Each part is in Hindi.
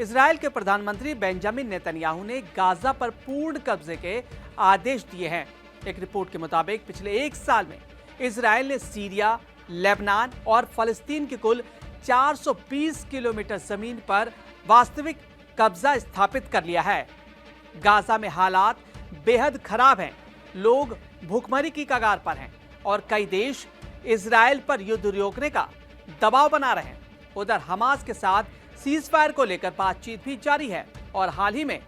इजराइल के प्रधानमंत्री बेंजामिन नेतन्याहू ने गाजा पर पूर्ण कब्जे के आदेश दिए हैं। एक रिपोर्ट के मुताबिक पिछले एक साल में इजराइल ने सीरिया, लेबनान और फलस्तीन की कुल 420 किलोमीटर जमीन पर वास्तविक कब्जा स्थापित कर लिया है। गाजा में हालात बेहद खराब हैं, लोग भूखमरी की कगार पर हैं और कई देश इजराइल पर युद्ध रोकने का दबाव बना रहे हैं। उधर हमास के साथ सीज फायर को लेकर बातचीत भी जारी है और हाल ही में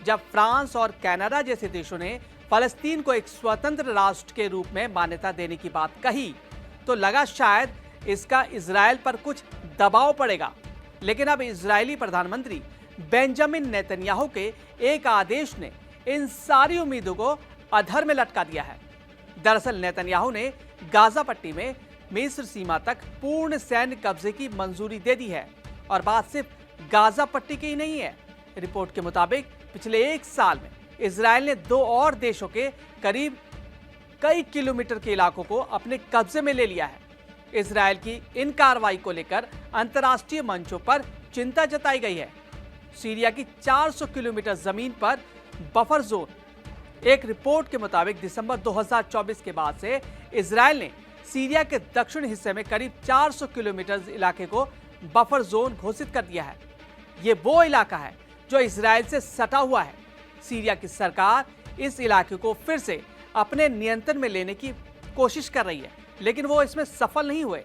जब फ्रांस और कनाडा जैसे देशों ने फलस्तीन को एक स्वतंत्र राष्ट्र के रूप में मान्यता देने की बात कही तो लगा शायद इसका इजराइल पर कुछ दबाव पड़ेगा। लेकिन अब इजरायली प्रधानमंत्री बेंजामिन नेतन्याहू के एक आदेश ने इन सारी उम्मीदों को अधर में लटका दिया है। दरअसल नेतन्याहू ने गाजा पट्टी में मिस्र सीमा तक पूर्ण सैन्य कब्जे की मंजूरी दे दी है और बात सिर्फ गाजा पट्टी की ही नहीं है। रिपोर्ट के मुताबिक पिछले एक साल में इजराइल ने दो और देशों के करीब कई किलोमीटर के इलाकों को अपने कब्जे में ले लिया है। इजराइल की इन कार्रवाई को लेकर अंतर्राष्ट्रीय मंचों पर चिंता जताई गई है। सीरिया की 400 किलोमीटर जमीन पर बफर जोन। एक रिपोर्ट के मुताबिक दिसंबर 2024 के बाद से इजराइल ने सीरिया के दक्षिण हिस्से में करीब 400 किलोमीटर इलाके को बफर जोन घोषित कर दिया है। ये वो इलाका है जो इजराइल से सटा हुआ है। सीरिया की सरकार इस इलाके को फिर से अपने नियंत्रण में लेने की कोशिश कर रही है, लेकिन वो इसमें सफल नहीं हुए।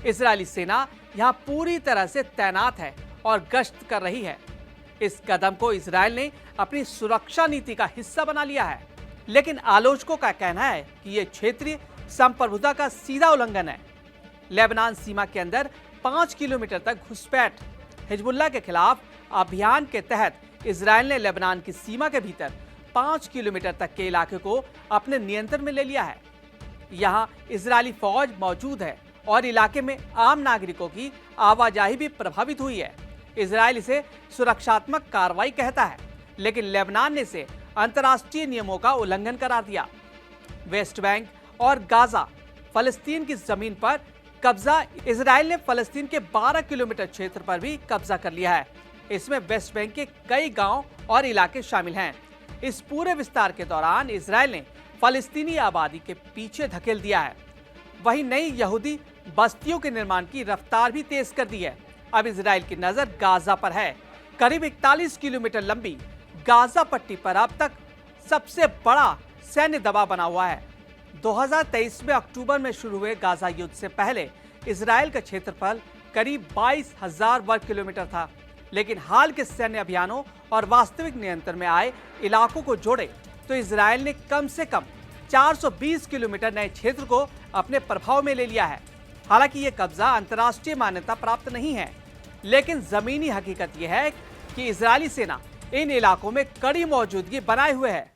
इजरायली सेना यहां पूरी तरह से तैनात है और गश्त कर रही है। इस कदम को इजराइल ने अपनी सुरक्षा नीति का हिस्सा बना लिया है, लेकिन आलोचकों का कहना है कि यह क्षेत्रीय संप्रभुता का सीधा उल्लंघन है। लेबनान सीमा के अंदर 5 किलोमीटर तक घुसपैठ। हिजबुल्लाह के खिलाफ अभियान के तहत इजराइल ने लेबनान की सीमा के भीतर 5 किलोमीटर तक के इलाके को अपने नियंत्रण में ले लिया है। यहां इजरायली फौज मौजूद है और इलाके में आम नागरिकों की आवाजाही भी प्रभावित हुई है। इजराइल इसे सुरक्षात्मक कार्रवाई कहता है, लेकिन लेबनान ने इसे अंतर्राष्ट्रीय नियमों का उल्लंघन करार दिया। वेस्ट बैंक और गाजा फलस्तीन की जमीन पर कब्जा। इजराइल ने फलस्तीन के 12 किलोमीटर क्षेत्र पर भी कब्जा कर लिया है। इसमें वेस्ट बैंक के कई गांव और इलाके शामिल हैं। इस पूरे विस्तार के दौरान इजराइल ने फलस्तीनी आबादी के पीछे धकेल दिया है। वहीं नई यहूदी बस्तियों के निर्माण की रफ्तार भी तेज कर दी है। अब इजराइल की नजर गाजा पर है। करीब 41 किलोमीटर लंबी गाजा पट्टी पर अब तक सबसे बड़ा सैन्य दबाव बना हुआ है। 2023 में अक्टूबर में शुरू हुए गाजा युद्ध से पहले इजराइल का क्षेत्रफल करीब 22,000 वर्ग किलोमीटर था, लेकिन हाल के सैन्य अभियानों और वास्तविक नियंत्रण में आए इलाकों को जोड़े तो इजराइल ने कम से कम 420 किलोमीटर नए क्षेत्र को अपने प्रभाव में ले लिया है। हालांकि ये कब्जा अंतर्राष्ट्रीय मान्यता प्राप्त नहीं है, लेकिन जमीनी हकीकत यह है कि इजरायली सेना इन इलाकों में कड़ी मौजूदगी बनाए हुए है।